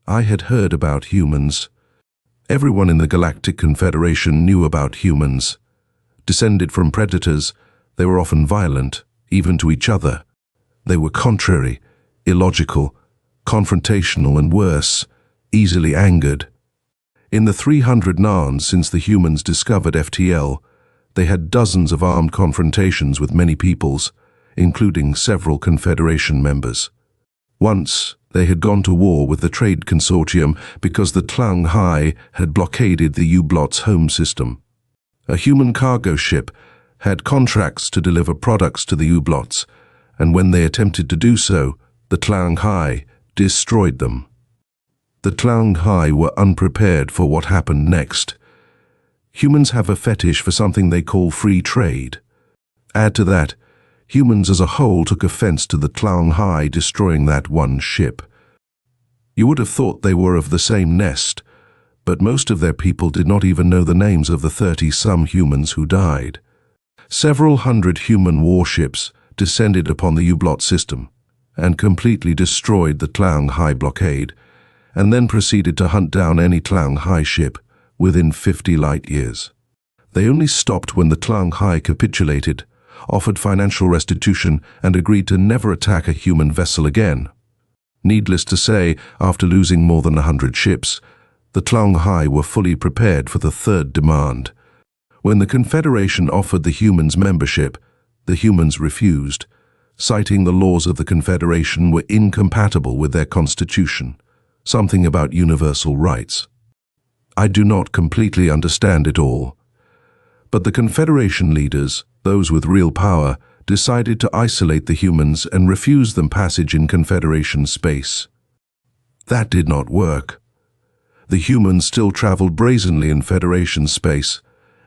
I had heard about humans. Everyone in the Galactic Confederation knew about humans. Descended from predators, they were often violent, even to each other. They were contrary, illogical, confrontational, and worse, easily angered. In the 300 Narns since the humans discovered FTL, they had dozens of armed confrontations with many peoples, including several Confederation members. Once, they had gone to war with the Trade Consortium because the Tlung Hai had blockaded the U-Blot's home system. A human cargo ship had contracts to deliver products to the U-Blots, and when they attempted to do so, the Tlung Hai destroyed them. The Tlung Hai were unprepared for what happened next. Humans have a fetish for something they call free trade. Add to that, humans as a whole took offense to the Tlung Hai destroying that one ship. You would have thought they were of the same nest, but most of their people did not even know the names of the 30-some humans who died. Several hundred human warships descended upon the U-Blot system and completely destroyed the Tlung Hai blockade, and then proceeded to hunt down any Tlung Hai ship within 50 light years. They only stopped when the Tlung Hai capitulated, offered financial restitution, and agreed to never attack a human vessel again. Needless to say, after losing more than 100 ships, the Tlung Hai were fully prepared for the third demand. When the Confederation offered the humans membership, the humans refused, citing the laws of the Confederation were incompatible with their constitution, something about universal rights. I do not completely understand it all, but the Confederation leaders, those with real power, decided to isolate the humans and refuse them passage in Confederation space. That did not work. The humans still traveled brazenly in Federation space,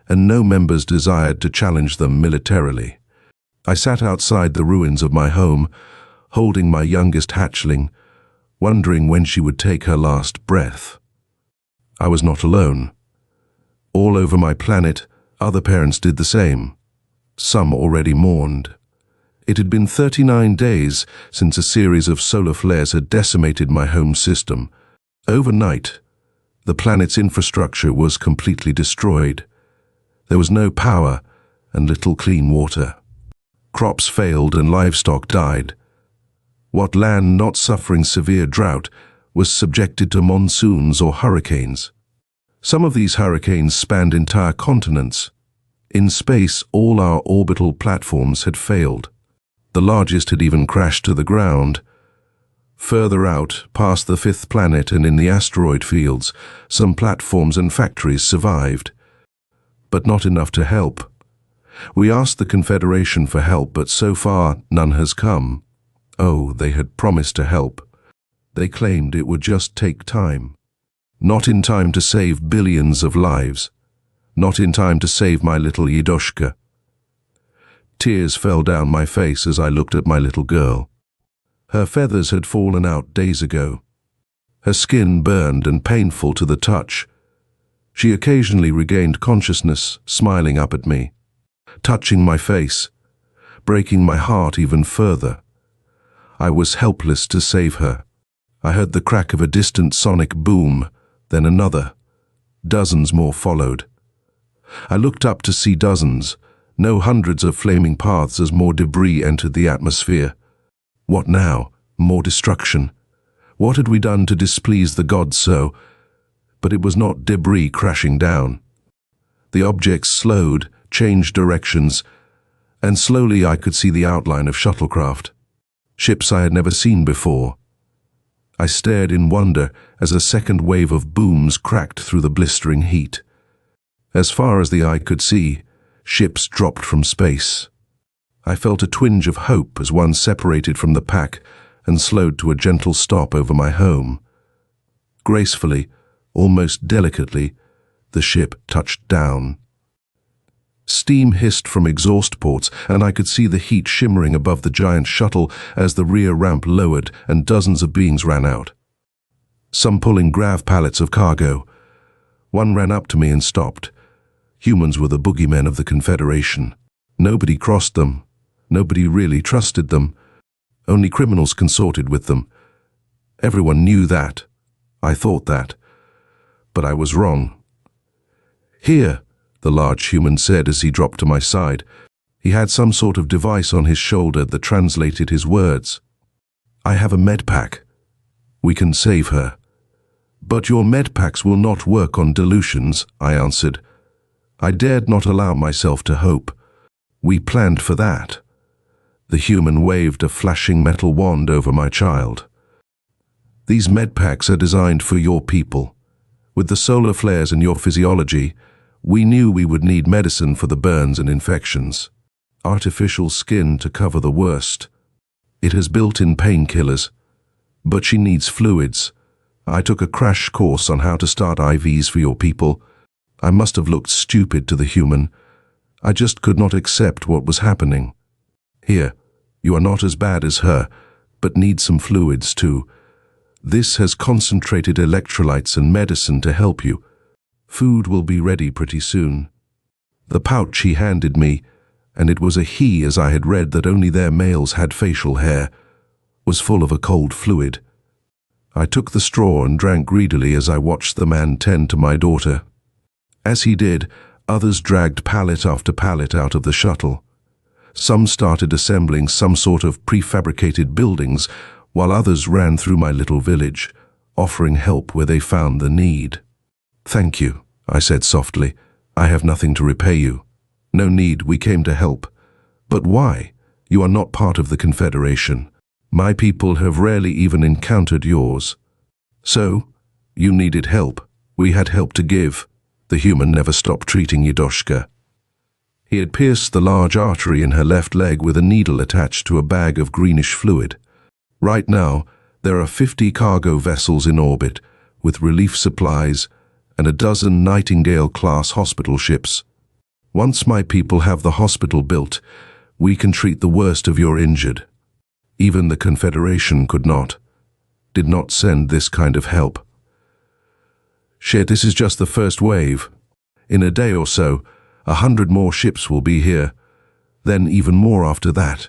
and no members desired to challenge them militarily. I sat outside the ruins of my home, holding my youngest hatchling, wondering when she would take her last breath. I was not alone. All over my planet, other parents did the same. Some already mourned. It had been 39 days since a series of solar flares had decimated my home system. Overnight, the planet's infrastructure was completely destroyed. There was no power and little clean water. Crops failed and livestock died. What land not suffering severe drought was subjected to monsoons or hurricanes. Some of these hurricanes spanned entire continents. In space, all our orbital platforms had failed. The largest had even crashed to the ground. Further out, past the fifth planet and in the asteroid fields, some platforms and factories survived. But not enough to help. We asked the Confederation for help, but so far none has come. Oh, they had promised to help. They claimed it would just take time. Not in time to save billions of lives. Not in time to save my little Yidoshka. Tears fell down my face as I looked at my little girl. Her feathers had fallen out days ago. Her skin burned and painful to the touch. She occasionally regained consciousness, smiling up at me, touching my face, breaking my heart even further. I was helpless to save her. I heard the crack of a distant sonic boom, then another. Dozens more followed. I looked up to see dozens, no hundreds of flaming paths as more debris entered the atmosphere. What now? More destruction. What had we done to displease the gods so? But it was not debris crashing down. The objects slowed, changed directions, and slowly I could see the outline of shuttlecraft. Ships I had never seen before. I stared in wonder as a second wave of booms cracked through the blistering heat. As far as the eye could see, ships dropped from space. I felt a twinge of hope as one separated from the pack and slowed to a gentle stop over my home. Gracefully, almost delicately, the ship touched down. Steam hissed from exhaust ports, and I could see the heat shimmering above the giant shuttle as the rear ramp lowered and dozens of beings ran out. Some pulling grav pallets of cargo. One ran up to me and stopped. Humans were the boogeymen of the Confederation. Nobody crossed them. Nobody really trusted them. Only criminals consorted with them. Everyone knew that. I thought that, but I was wrong. Here, the large human said as he dropped to my side. He had some sort of device on his shoulder that translated his words. I have a med pack. We can save her. But your med packs will not work on dilutions, I answered. I dared not allow myself to hope. We planned for that. The human waved a flashing metal wand over my child. These med packs are designed for your people. With the solar flares and your physiology, we knew we would need medicine for the burns and infections. Artificial skin to cover the worst. It has built-in painkillers. But she needs fluids. I took a crash course on how to start IVs for your people. I must have looked stupid to the human. I just could not accept what was happening. Here, you are not as bad as her, but need some fluids too. This has concentrated electrolytes and medicine to help you. Food will be ready pretty soon. The pouch he handed me, and it was a he as I had read that only their males had facial hair, was full of a cold fluid. I took the straw and drank greedily as I watched the man tend to my daughter. As he did, others dragged pallet after pallet out of the shuttle. Some started assembling some sort of prefabricated buildings, while others ran through my little village, offering help where they found the need. Thank you, I said softly. I have nothing to repay you. No need, we came to help. But why? You are not part of the Confederation. My people have rarely even encountered yours. So, you needed help. We had help to give. The human never stopped treating Yudoshka. He had pierced the large artery in her left leg with a needle attached to a bag of greenish fluid. Right now, there are 50 cargo vessels in orbit, with relief supplies and a dozen Nightingale-class hospital ships. Once my people have the hospital built, we can treat the worst of your injured. Even the Confederation did not send this kind of help. Shit, this is just the first wave. In a day or so, 100 more ships will be here, then even more after that.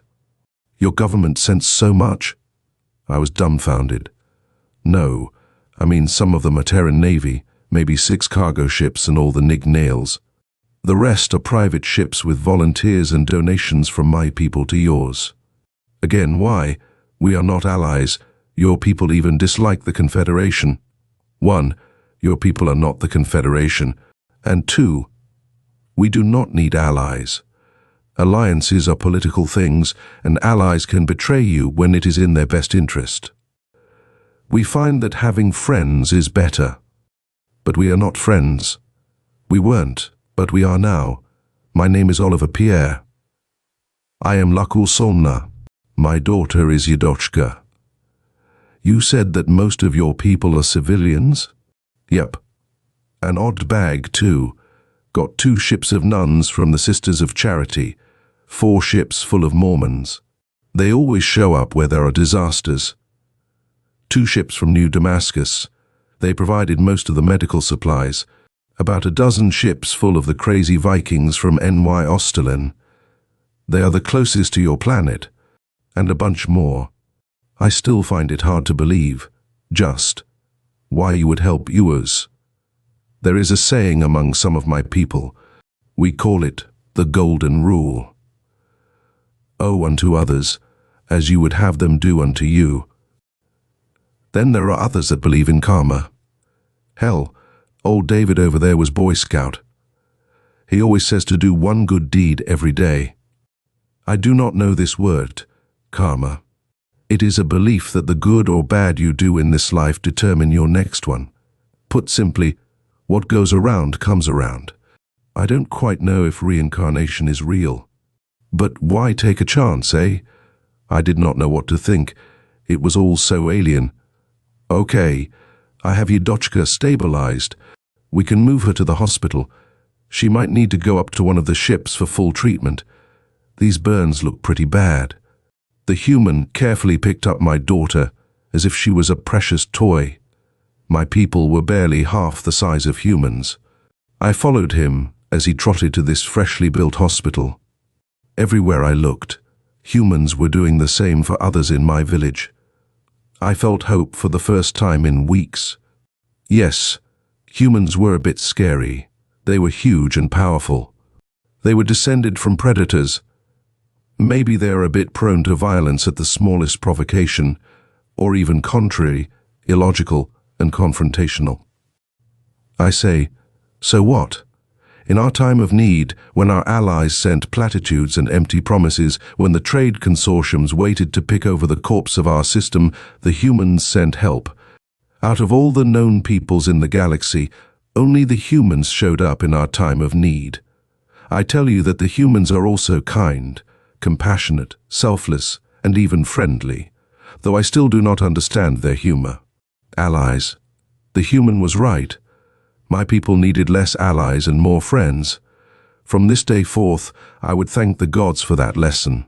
Your government sent so much? I was dumbfounded. No, I mean some of them are Terran Navy, maybe 6 cargo ships and all the nig nails. The rest are private ships with volunteers and donations from my people to yours. Again, why? We are not allies. Your people even dislike the Confederation. 1, your people are not the Confederation. And 2, we do not need allies. Alliances are political things, and allies can betray you when it is in their best interest. We find that having friends is better. But we are not friends. We weren't, but we are now. My name is Oliver Pierre. I am Lakul Solna. My daughter is Yudoshka. You said that most of your people are civilians? Yep. An odd bag, too. Got 2 ships of nuns from the Sisters of Charity, 4 ships full of Mormons. They always show up where there are disasters. 2 ships from New Damascus. They provided most of the medical supplies. About a dozen ships full of the crazy Vikings from NY Ostelen. They are the closest to your planet. And a bunch more. I still find it hard to believe, just, why you would help yours. There is a saying among some of my people. We call it the Golden Rule. Owe unto others, as you would have them do unto you. Then there are others that believe in karma. Hell, old David over there was Boy Scout. He always says to do one good deed every day. I do not know this word, karma. It is a belief that the good or bad you do in this life determine your next one. Put simply, what goes around comes around. I don't quite know if reincarnation is real. But why take a chance, eh? I did not know what to think. It was all so alien. Okay, I have Yudoshka stabilized. We can move her to the hospital. She might need to go up to one of the ships for full treatment. These burns look pretty bad. The human carefully picked up my daughter as if she was a precious toy. My people were barely half the size of humans. I followed him as he trotted to this freshly built hospital. Everywhere I looked, humans were doing the same for others in my village. I felt hope for the first time in weeks. Yes, humans were a bit scary. They were huge and powerful. They were descended from predators. Maybe they are a bit prone to violence at the smallest provocation, or even contrary, illogical and confrontational. I say, so what? In our time of need, when our allies sent platitudes and empty promises, when the trade consortiums waited to pick over the corpse of our system, the humans sent help. Out of all the known peoples in the galaxy, only the humans showed up in our time of need. I tell you that the humans are also kind, compassionate, selfless, and even friendly, though I still do not understand their humor. Allies. The human was right. My people needed less allies and more friends. From this day forth, I would thank the gods for that lesson.